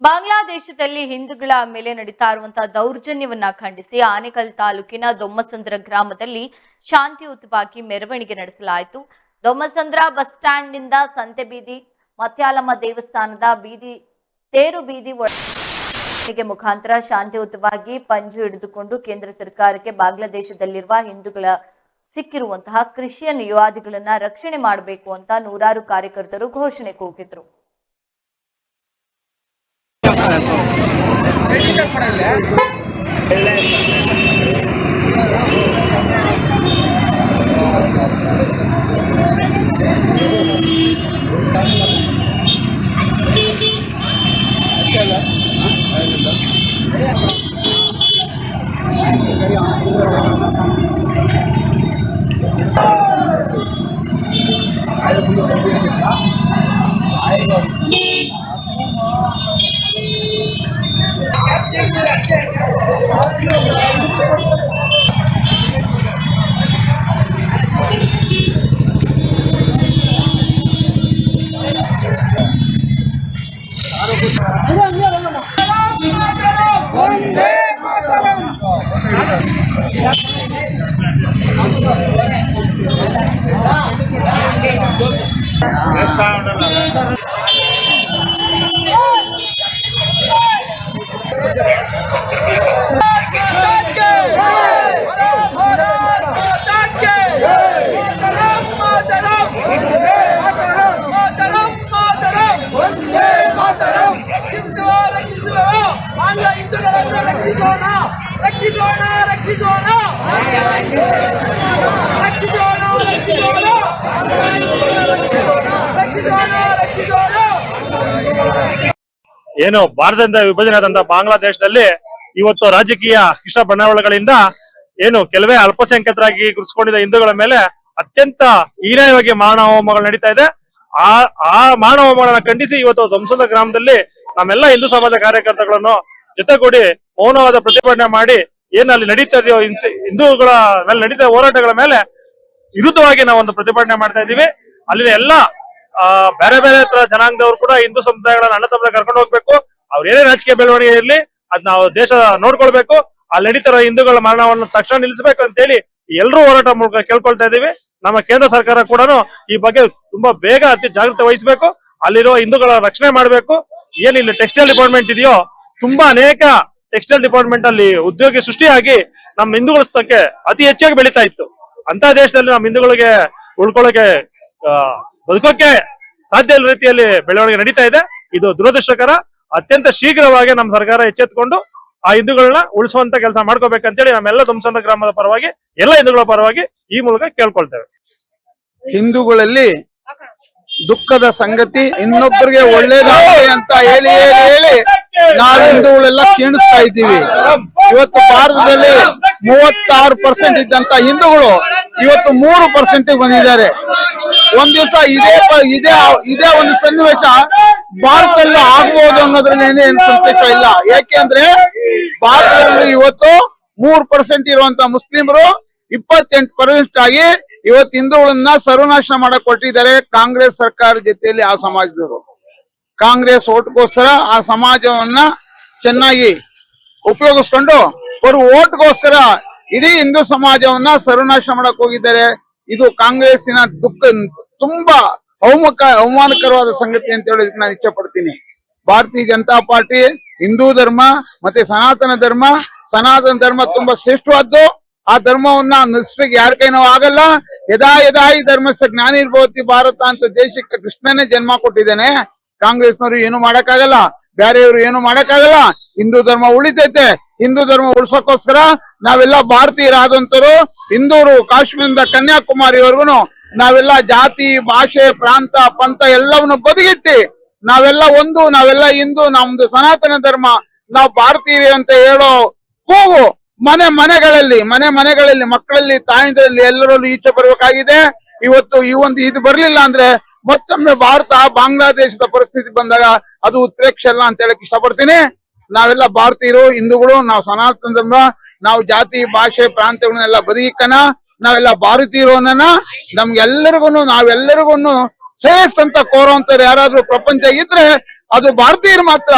ಬಾಂಗ್ಲಾದೇಶದಲ್ಲಿ ಹಿಂದೂಗಳ ಮೇಲೆ ನಡೀತಾ ಇರುವಂತಹ ದೌರ್ಜನ್ಯವನ್ನ ಖಂಡಿಸಿ ಆನೇಕಲ್ ತಾಲೂಕಿನ ದೊಮ್ಮಸಂದ್ರ ಗ್ರಾಮದಲ್ಲಿ ಶಾಂತಿಯುತವಾಗಿ ಮೆರವಣಿಗೆ ನಡೆಸಲಾಯಿತು. ದೊಮ್ಮಸಂದ್ರ ಬಸ್ ಸ್ಟ್ಯಾಂಡ್ ನಿಂದ ಸಂತೆಬೀದಿ, ಮತ್ಯಾಲಮ್ಮ ದೇವಸ್ಥಾನದ ಬೀದಿ, ತೇರು ಬೀದಿ ಮುಖಾಂತರ ಶಾಂತಿಯುತವಾಗಿ ಪಂಜು ಹಿಡಿದುಕೊಂಡು ಕೇಂದ್ರ ಸರ್ಕಾರಕ್ಕೆ ಬಾಂಗ್ಲಾದೇಶದಲ್ಲಿರುವ ಹಿಂದೂಗಳ ಸಿಕ್ಕಿರುವಂತಹ ಕ್ರಿಶ್ಚಿಯನ್ ಯುವಾದಿಗಳನ್ನ ರಕ್ಷಣೆ ಮಾಡಬೇಕು ಅಂತ ನೂರಾರು ಕಾರ್ಯಕರ್ತರು ಘೋಷಣೆ ಕೂಗಿದ್ರು. ಏನು ಭಾರತದಿಂದ ವಿಭಜನೆ ಆದಂತಹ ಬಾಂಗ್ಲಾದೇಶದಲ್ಲಿ ಇವತ್ತು ರಾಜಕೀಯ ಇಷ್ಟ ಬಣ್ಣಗಳಿಂದ ಏನು ಕೆಲವೇ ಅಲ್ಪಸಂಖ್ಯಾತರಾಗಿ ಗುರುತಿಸಿಕೊಂಡಿದ್ದ ಹಿಂದೂಗಳ ಮೇಲೆ ಅತ್ಯಂತ ಹೀನಾಯವಾಗಿ ಮಾನವ ಹೋಮಗಳು ನಡೀತಾ ಇದೆ. ಆ ಮಾನವ ಹೋಮಗಳನ್ನ ಖಂಡಿಸಿ ಇವತ್ತು ದೊಮ್ಮಸಂದ್ರ ಗ್ರಾಮದಲ್ಲಿ ನಮ್ಮೆಲ್ಲ ಹಿಂದೂ ಸಮಾಜ ಕಾರ್ಯಕರ್ತಗಳನ್ನು ಜೊತೆಗೂಡಿ ಮೌನವಾದ ಪ್ರತಿಭಟನೆ ಮಾಡಿ ಏನಲ್ಲಿ ನಡೀತಾ ಇದೆಯೋ ಹಿಂದೂಗಳ ಮೇಲೆ ನಡೀತಾ ಹೋರಾಟಗಳ ಮೇಲೆ ವಿರುದ್ಧವಾಗಿ ನಾವು ಒಂದು ಪ್ರತಿಭಟನೆ ಮಾಡ್ತಾ ಇದೀವಿ. ಅಲ್ಲಿನ ಎಲ್ಲ ಬೇರೆ ಬೇರೆ ತರ ಜನಾಂಗದವರು ಕೂಡ ಹಿಂದೂ ಸಮುದಾಯಗಳನ್ನ ಅಣ್ಣ ತಮ್ಮ ಕರ್ಕೊಂಡು ಹೋಗ್ಬೇಕು. ಅವ್ರ ಏನೇ ರಾಜಕೀಯ ಬೆಳವಣಿಗೆ ಇರಲಿ ಅದ್ ನಾವು ದೇಶ ನೋಡ್ಕೊಳ್ಬೇಕು. ಅಲ್ಲಿ ನಡೀತಾರ ಹಿಂದೂಗಳ ಮರಣವನ್ನು ತಕ್ಷಣ ನಿಲ್ಲಿಸಬೇಕು ಅಂತ ಹೇಳಿ ಎಲ್ಲರೂ ಹೋರಾಟ ಮೂಲಕ ಕೇಳ್ಕೊಳ್ತಾ ಇದೀವಿ. ನಮ್ಮ ಕೇಂದ್ರ ಸರ್ಕಾರ ಕೂಡ ಈ ಬಗ್ಗೆ ತುಂಬಾ ಬೇಗ ಅತಿ ಜಾಗೃತಿ ವಹಿಸಬೇಕು. ಅಲ್ಲಿರುವ ಹಿಂದೂಗಳ ರಕ್ಷಣೆ ಮಾಡಬೇಕು. ಏನ್ ಇಲ್ಲಿ ಟೆಕ್ಸ್ಟೈಲ್ ಡಿಪಾರ್ಟ್ಮೆಂಟ್ ಇದೆಯೋ ತುಂಬಾ ಅನೇಕ ಟೆಕ್ಸ್ಟೈಲ್ ಡಿಪಾರ್ಟ್ಮೆಂಟ್ ಅಲ್ಲಿ ಉದ್ಯೋಗ ಸೃಷ್ಟಿಯಾಗಿ ನಮ್ಮ ಹಿಂದೂಗಳ ಸಂಖ್ಯೆ ಅತಿ ಹೆಚ್ಚಾಗಿ ಬೆಳೀತಾ ಇತ್ತು. ಅಂತ ದೇಶದಲ್ಲಿ ನಮ್ಮ ಹಿಂದೂಗಳಿಗೆ ಉಳ್ಕೊಳ್ಳೋಕೆ ಬದುಕೋಕೆ ಸಾಧ್ಯ ಇಲ್ಲ ರೀತಿಯಲ್ಲಿ ಬೆಳವಣಿಗೆ ನಡೀತಾ ಇದೆ. ಇದು ದುರದೃಷ್ಟಕರ. ಅತ್ಯಂತ ಶೀಘ್ರವಾಗಿ ನಮ್ಮ ಸರ್ಕಾರ ಎಚ್ಚೆತ್ತುಕೊಂಡು ಆ ಹಿಂದೂಗಳನ್ನ ಉಳಿಸುವಂತ ಕೆಲಸ ಮಾಡ್ಕೋಬೇಕಂತೇಳಿ ನಮ್ಮೆಲ್ಲ ದೊಮ್ಮಸಂದ್ರ ಗ್ರಾಮದ ಪರವಾಗಿ ಎಲ್ಲ ಹಿಂದೂಗಳ ಪರವಾಗಿ ಈ ಮೂಲಕ ಕೇಳ್ಕೊಳ್ತೇವೆ. ಹಿಂದೂಗಳಲ್ಲಿ ದುಃಖದ ಸಂಗತಿ, ಇನ್ನೊಬ್ಬರಿಗೆ ಒಳ್ಳೇದಾಗಲಿ ಅಂತ ಹೇಳಿ ಹೇಳಿ ನಾವು ಹಿಂದೂಗಳೆಲ್ಲ ಕ್ಷೀಣಿಸ್ತಾ ಇದ್ದೀವಿ. ಇವತ್ತು ಭಾರತದಲ್ಲಿ 36% ಇದ್ದಂತ ಹಿಂದೂಗಳು ಇವತ್ತು 3% ಬಂದಿದ್ದಾರೆ. ಒಂದ್ ದಿವಸ ಇದೇ ಒಂದು ಸನ್ನಿವೇಶ ಭಾರತದಲ್ಲಿ ಆಗ್ಬಹುದು ಅನ್ನೋದ್ರಲ್ಲಿ ಏನು ಸಂದೇಶ ಇಲ್ಲ. ಯಾಕೆಂದ್ರೆ ಭಾರತದಲ್ಲಿ ಇವತ್ತು 3% ಇರುವಂತ ಮುಸ್ಲಿಮರು 28% ಆಗಿ ಇವತ್ತು ಹಿಂದೂಗಳನ್ನ ಸರ್ವನಾಶ ಮಾಡಕ್ ಕೊಟ್ಟಿದ್ದಾರೆ ಕಾಂಗ್ರೆಸ್ ಸರ್ಕಾರ ಜೊತೆಯಲ್ಲಿ. ಆ ಸಮಾಜದವರು ಕಾಂಗ್ರೆಸ್ ಓಟ್ಗೋಸ್ಕರ ಆ ಸಮಾಜವನ್ನ ಚೆನ್ನಾಗಿ ಉಪಯೋಗಿಸ್ಕೊಂಡು ಅವರು ಓಟ್ಗೋಸ್ಕರ ಇಡೀ ಹಿಂದೂ ಸಮಾಜವನ್ನ ಸರ್ವನಾಶ ಮಾಡಕ್ ಹೋಗಿದ್ದಾರೆ. ಇದು ಕಾಂಗ್ರೆಸ್ಸಿನ ದುಃಖ, ತುಂಬಾ ಅವಮಾನಕರವಾದ ಸಂಗತಿ ಅಂತ ಹೇಳೋದಕ್ಕೆ ನಾನು ಇಚ್ಛೆ ಪಡ್ತೀನಿ. ಭಾರತೀಯ ಜನತಾ ಪಾರ್ಟಿ ಹಿಂದೂ ಧರ್ಮ ಮತ್ತೆ ಸನಾತನ ಧರ್ಮ ತುಂಬಾ ಶ್ರೇಷ್ಠವಾದ್ದು. ಆ ಧರ್ಮವನ್ನ ನರ್ಸಕ್ಕೆ ಯಾರ ಕೈನೂ ಆಗಲ್ಲ. ಯದಾ ಈ ಧರ್ಮಸ್ಥ ಜ್ಞಾನಿರ್ಭವತಿ ಭಾರತ ಅಂತ ದೇಶಕ್ಕೆ ಕೃಷ್ಣನೇ ಜನ್ಮ ಕೊಟ್ಟಿದ್ದೇನೆ. ಕಾಂಗ್ರೆಸ್ನವರು ಏನು ಮಾಡಕ್ಕಾಗಲ್ಲ, ಬೇರೆಯವರು ಏನು ಮಾಡಕ್ಕಾಗಲ್ಲ. ಹಿಂದೂ ಧರ್ಮ ಉಳಿತೈತೆ. ಹಿಂದೂ ಧರ್ಮ ಉಳ್ಸಕ್ಕೋಸ್ಕರ ನಾವೆಲ್ಲ ಭಾರತೀಯರಾದಂತರು ಹಿಂದೂರು ಕಾಶ್ಮೀರದಿಂದ ಕನ್ಯಾಕುಮಾರಿವರೆಗೂ ನಾವೆಲ್ಲ ಜಾತಿ, ಭಾಷೆ, ಪ್ರಾಂತ, ಪಂಥ ಎಲ್ಲವನ್ನು ಬದಿಗಿಟ್ಟಿ ನಾವೆಲ್ಲ ಒಂದು, ನಾವೆಲ್ಲ ಹಿಂದೂ, ನಮ್ದು ಸನಾತನ ಧರ್ಮ, ನಾವು ಭಾರತೀಯರೇ ಅಂತ ಹೇಳೋ ಕೂಗು ಮನೆಗಳಲ್ಲಿ ಮಕ್ಕಳಲ್ಲಿ, ತಾಯಂದಿರಲ್ಲಿ ಎಲ್ಲರಲ್ಲೂ ಈಚೆ ಬರ್ಬೇಕಾಗಿದೆ. ಇವತ್ತು ಇದು ಬರ್ಲಿಲ್ಲ ಅಂದ್ರೆ ಮತ್ತೊಮ್ಮೆ ಭಾರತ ಬಾಂಗ್ಲಾದೇಶದ ಪರಿಸ್ಥಿತಿ ಬಂದಾಗ ಅದು ಉತ್ಪ್ರೇಕ್ಷೆ ಅಲ್ಲ ಅಂತ ಹೇಳಕ್ ಇಷ್ಟಪಡ್ತೀನಿ. ನಾವೆಲ್ಲ ಭಾರತೀಯರು, ಹಿಂದೂಗಳು, ನಾವು ಸನಾತನ ಧರ್ಮ, ನಾವು ಜಾತಿ, ಭಾಷೆ, ಪ್ರಾಂತ್ಯಗಳನ್ನೆಲ್ಲ ಬದಿಗಿಕ್ಕನ ನಾವೆಲ್ಲ ಭಾರತೀಯರು ಅನ್ನೋಣ. ನಾವೆಲ್ಲರಿಗೂ ಶ್ರೇಯಸ್ ಅಂತ ಕೋರುವಂತವ್ರು ಯಾರಾದ್ರೂ ಪ್ರಪಂಚ ಇದ್ರೆ ಅದು ಭಾರತೀಯರು ಮಾತ್ರ.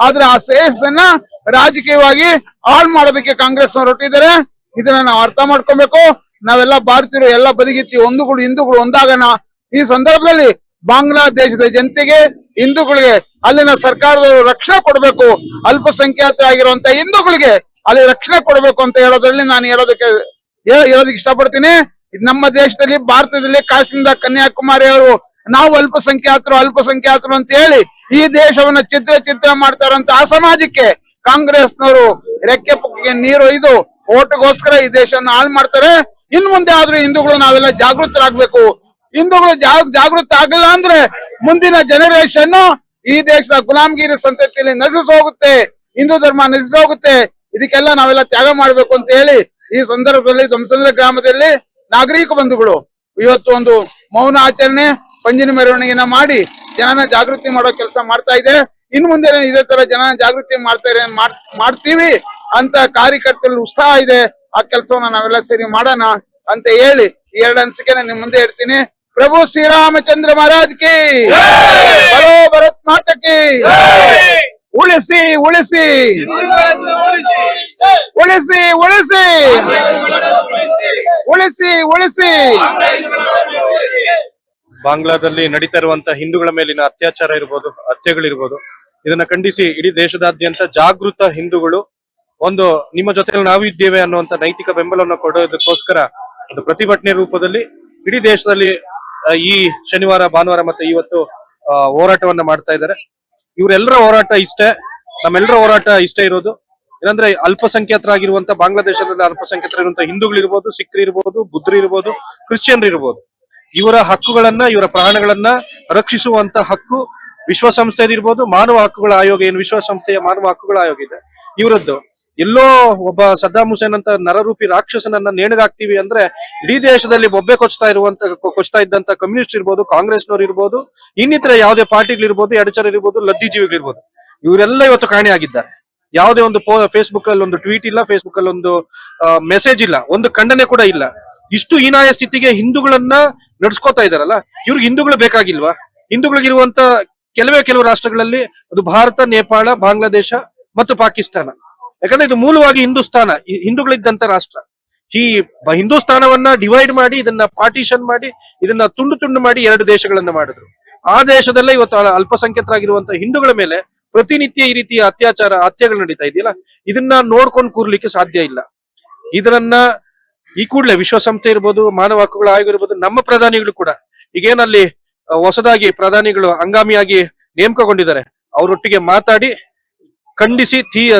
ಆದ್ರೆ ಆ ಶ್ರೇಯಸ್ಸನ್ನ ರಾಜಕೀಯವಾಗಿ ಹಾಳು ಮಾಡೋದಕ್ಕೆ ಕಾಂಗ್ರೆಸ್ ಹೊರಟಿದ್ದಾರೆ. ಇದನ್ನ ನಾವು ಅರ್ಥ ಮಾಡ್ಕೊಬೇಕು. ನಾವೆಲ್ಲ ಭಾರತೀಯರು ಎಲ್ಲ ಬದಿಗಿತ್ತಿ ಒಂದುಗಳು ಹಿಂದೂಗಳು ಒಂದಾಗನ. ಈ ಸಂದರ್ಭದಲ್ಲಿ ಬಾಂಗ್ಲಾದೇಶದ ಜನತೆಗೆ, ಹಿಂದೂಗಳಿಗೆ ಅಲ್ಲಿನ ಸರ್ಕಾರದವರು ರಕ್ಷಣೆ ಕೊಡಬೇಕು. ಅಲ್ಪಸಂಖ್ಯಾತರಾಗಿರುವಂತ ಹಿಂದೂಗಳಿಗೆ ಅಲ್ಲಿ ರಕ್ಷಣೆ ಕೊಡಬೇಕು ಅಂತ ಹೇಳೋದ್ರಲ್ಲಿ ನಾನು ಹೇಳೋದಕ್ಕೆ ಇಷ್ಟಪಡ್ತೀನಿ. ನಮ್ಮ ದೇಶದಲ್ಲಿ, ಭಾರತದಲ್ಲಿ ಕಾಶ್ಮೀರದ ಕನ್ಯಾಕುಮಾರಿ ಅವರು ನಾವು ಅಲ್ಪಸಂಖ್ಯಾತರು ಅಂತ ಹೇಳಿ ಈ ದೇಶವನ್ನ ಚಿತ್ರ ಮಾಡ್ತಾರಂತ ಆ ಸಮಾಜಕ್ಕೆ ಕಾಂಗ್ರೆಸ್ನವರು ರೆಕ್ಕೆ ಪುಕ್ಕಿಗೆ ನೀರು ಒಯ್ದು ಓಟ್ಗೋಸ್ಕರ ಈ ದೇಶವನ್ನು ಹಾಳು ಮಾಡ್ತಾರೆ. ಇನ್ ಮುಂದೆ ಆದ್ರೂ ಹಿಂದೂಗಳು ನಾವೆಲ್ಲ ಜಾಗೃತರಾಗ್ಬೇಕು. ಹಿಂದೂಗಳು ಜಾಗೃತ ಆಗಲಿಲ್ಲ ಅಂದ್ರೆ ಮುಂದಿನ ಜನರೇಷನ್ ಈ ದೇಶದ ಗುಲಾಮಗಿರಿ ಸಂತತಿಯಲ್ಲಿ ನಶಿಸೋಗುತ್ತೆ, ಹಿಂದೂ ಧರ್ಮ ನಶಿಸೋಗುತ್ತೆ. ಇದಕ್ಕೆಲ್ಲ ನಾವೆಲ್ಲ ತ್ಯಾಗ ಮಾಡ್ಬೇಕು ಅಂತ ಹೇಳಿ ಈ ಸಂದರ್ಭದಲ್ಲಿ ದೊಮ್ಮಸಂದ್ರ ಗ್ರಾಮದಲ್ಲಿ ನಾಗರಿಕ ಬಂಧುಗಳು ಇವತ್ತು ಒಂದು ಮೌನ ಆಚರಣೆ, ಪಂಜಿನ ಮೆರವಣಿಗೆನ ಮಾಡಿ ಜನನ ಜಾಗೃತಿ ಮಾಡೋ ಕೆಲಸ ಮಾಡ್ತಾ ಇದೆ. ಇನ್ನು ಮುಂದೆ ಇದೇ ತರ ಜನನ ಜಾಗೃತಿ ಮಾಡ್ತೀವಿ ಅಂತ ಕಾರ್ಯಕರ್ತರಲ್ಲಿ ಉತ್ಸಾಹ ಇದೆ. ಆ ಕೆಲಸವನ್ನ ನಾವೆಲ್ಲ ಸೇರಿ ಮಾಡೋಣ ಅಂತ ಹೇಳಿ ಈ 2 ಅನಿಸಿಕೆನ ನಿಮ್ ಮುಂದೆ ಇಡ್ತೀನಿ. ಪ್ರಭು ಶ್ರೀರಾಮಚಂದ್ರ ಮಹಾರಾಜ್ ಕಿ ಬಲೋ, ಭರತ್ ಮಾತಾ ಕಿ ಉಳಿಸಿ ಉಳಿಸಿ ಉಳಿಸಿ ಉಳಿಸಿ ಉಳಿಸಿ ಉಳಿಸಿ. ಬಾಂಗ್ಲಾದಲ್ಲಿ ನಡೀತಾ ಇರುವಂತಹ ಹಿಂದೂಗಳ ಮೇಲಿನ ಅತ್ಯಾಚಾರ ಇರ್ಬೋದು, ಹತ್ಯೆಗಳಿರ್ಬೋದು, ಇದನ್ನ ಖಂಡಿಸಿ ಇಡೀ ದೇಶದಾದ್ಯಂತ ಜಾಗೃತ ಹಿಂದೂಗಳು ಒಂದು ನಿಮ್ಮ ಜೊತೆ ನಾವು ಇದ್ದೇವೆ ಅನ್ನುವಂತ ನೈತಿಕ ಬೆಂಬಲವನ್ನು ಕೊಡೋದಕ್ಕೋಸ್ಕರ ಒಂದು ಪ್ರತಿಭಟನೆ ರೂಪದಲ್ಲಿ ಇಡೀ ದೇಶದಲ್ಲಿ ಈ ಶನಿವಾರ, ಭಾನುವಾರ ಮತ್ತೆ ಇವತ್ತು ಹೋರಾಟವನ್ನ ಮಾಡ್ತಾ ಇದ್ದಾರೆ. ಇವರೆಲ್ಲರ ಹೋರಾಟ ಇಷ್ಟೇ, ನಮ್ಮೆಲ್ಲರ ಹೋರಾಟ ಇಷ್ಟೇ ಇರೋದು ಏನಂದ್ರೆ ಅಲ್ಪಸಂಖ್ಯಾತರಾಗಿರುವಂತ ಬಾಂಗ್ಲಾದೇಶದಲ್ಲಿ ಅಲ್ಪಸಂಖ್ಯಾತರಿರುವಂತ ಹಿಂದೂಗಳಿರ್ಬೋದು, ಸಿಖ್ರಿರ್ಬೋದು, ಬುದ್ಧರಿರ್ಬೋದು, ಕ್ರಿಶ್ಚಿಯನ್ ಇರ್ಬೋದು, ಇವರ ಹಕ್ಕುಗಳನ್ನ, ಇವರ ಪ್ರಾಣಗಳನ್ನ ರಕ್ಷಿಸುವಂತ ಹಕ್ಕು ವಿಶ್ವಸಂಸ್ಥೆದಿರ್ಬೋದು, ಮಾನವ ಹಕ್ಕುಗಳ ಆಯೋಗ, ಏನು ವಿಶ್ವಸಂಸ್ಥೆಯ ಮಾನವ ಹಕ್ಕುಗಳ ಆಯೋಗ ಇದೆ ಇವರದ್ದು. ಎಲ್ಲೋ ಒಬ್ಬ ಸದ್ದಾಂ ಹುಸೇನ್ ಅಂತ ನರರೂಪಿ ರಾಕ್ಷಸನನ್ನ ನೇಣಿಗಾಕ್ತಿವಿ ಅಂದ್ರೆ ಇಡೀ ದೇಶದಲ್ಲಿ ಬೊಬ್ಬೆ ಕೊಚ್ತಾ ಇದ್ದಂತ ಕಮ್ಯುನಿಸ್ಟ್ ಇರ್ಬೋದು, ಕಾಂಗ್ರೆಸ್ನವ್ರು ಇರ್ಬೋದು, ಇನ್ನಿತರ ಯಾವುದೇ ಪಾರ್ಟಿಗಳಿರ್ಬೋದು, ಎಡಚರಿರ್ಬೋದು, ಲದ್ದಿಜೀವಿಗಳಿರ್ಬೋದು, ಇವರೆಲ್ಲ ಇವತ್ತು ಕಾಣೆಯಾಗಿದ್ದಾರೆ. ಯಾವುದೇ ಒಂದು ಫೇಸ್ಬುಕ್ ಅಲ್ಲಿ ಒಂದು ಟ್ವೀಟ್ ಇಲ್ಲ, ಫೇಸ್ಬುಕ್ ಅಲ್ಲಿ ಒಂದು ಮೆಸೇಜ್ ಇಲ್ಲ, ಒಂದು ಖಂಡನೆ ಕೂಡ ಇಲ್ಲ. ಇಷ್ಟು ಹೀನಾಯ ಸ್ಥಿತಿಗೆ ಹಿಂದೂಗಳನ್ನ ನಡ್ಸ್ಕೊತಾ ಇದಾರಲ್ಲ, ಇವ್ರಿಗೆ ಹಿಂದೂಗಳು ಬೇಕಾಗಿಲ್ವಾ? ಹಿಂದೂಗಳಿಗಿರುವಂತ ಕೆಲವು ರಾಷ್ಟ್ರಗಳಲ್ಲಿ ಅದು ಭಾರತ, ನೇಪಾಳ, ಬಾಂಗ್ಲಾದೇಶ ಮತ್ತು ಪಾಕಿಸ್ತಾನ. ಯಾಕಂದ್ರೆ ಇದು ಮೂಲವಾಗಿ ಹಿಂದೂಸ್ತಾನ, ಹಿಂದೂಗಳಿದ್ದಂತ ರಾಷ್ಟ್ರ. ಈ ಹಿಂದೂಸ್ತಾನವನ್ನ ಡಿವೈಡ್ ಮಾಡಿ, ಇದನ್ನ ಪಾರ್ಟಿಷನ್ ಮಾಡಿ, ಇದನ್ನ ತುಂಡು ಮಾಡಿ 2 ದೇಶಗಳನ್ನ ಮಾಡಿದ್ರು. ಆ ದೇಶದಲ್ಲೇ ಇವತ್ತು ಅಲ್ಪಸಂಖ್ಯಾತರಾಗಿರುವಂತ ಹಿಂದೂಗಳ ಮೇಲೆ ಪ್ರತಿನಿತ್ಯ ಈ ರೀತಿಯ ಹತ್ಯೆಗಳು ನಡೀತಾ ಇದೆಯಲ್ಲ, ಇದನ್ನ ನೋಡ್ಕೊಂಡು ಕೂರ್ಲಿಕ್ಕೆ ಸಾಧ್ಯ ಇಲ್ಲ. ಇದನ್ನ ಈ ಕೂಡಲೇ ವಿಶ್ವಸಂಸ್ಥೆ ಇರ್ಬೋದು, ಮಾನವ ಹಕ್ಕುಗಳ ಆಯೋಗ ಇರ್ಬೋದು, ನಮ್ಮ ಪ್ರಧಾನಿಗಳು ಕೂಡ ಈಗೇನಲ್ಲಿ ಹೊಸದಾಗಿ ಪ್ರಧಾನಿಗಳು ಹಂಗಾಮಿಯಾಗಿ ನೇಮಕಗೊಂಡಿದ್ದಾರೆ, ಅವರೊಟ್ಟಿಗೆ ಮಾತಾಡಿ ಖಂಡಿಸಿ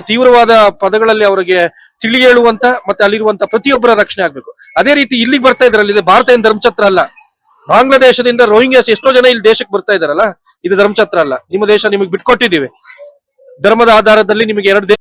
ತೀವ್ರವಾದ ಪದಗಳಲ್ಲಿ ಅವರಿಗೆ ತಿಳಿ ಹೇಳುವಂತ ಮತ್ತೆ ಅಲ್ಲಿರುವಂತ ಪ್ರತಿಯೊಬ್ಬರ ರಕ್ಷಣೆ ಆಗ್ಬೇಕು. ಅದೇ ರೀತಿ ಇಲ್ಲಿಗೆ ಬರ್ತಾ ಇದ್ರಲ್ಲಿ, ಇದು ಭಾರತ ಏನ್ ಧರ್ಮಛತ್ರ ಅಲ್ಲ. ಬಾಂಗ್ಲಾದೇಶದಿಂದ ರೋಹಿಂಗ್ಯಾಸ್ ಎಷ್ಟೋ ಜನ ಇಲ್ಲಿ ದೇಶಕ್ಕೆ ಬರ್ತಾ ಇದಾರಲ್ಲ, ಇದು ಧರ್ಮಛತ್ರ ಅಲ್ಲ. ನಿಮ್ಮ ದೇಶ ನಿಮಗೆ ಬಿಟ್ಕೊಟ್ಟಿದ್ದೀವಿ, ಧರ್ಮದ ಆಧಾರದಲ್ಲಿ ನಿಮಗೆ 2 ದೇಶ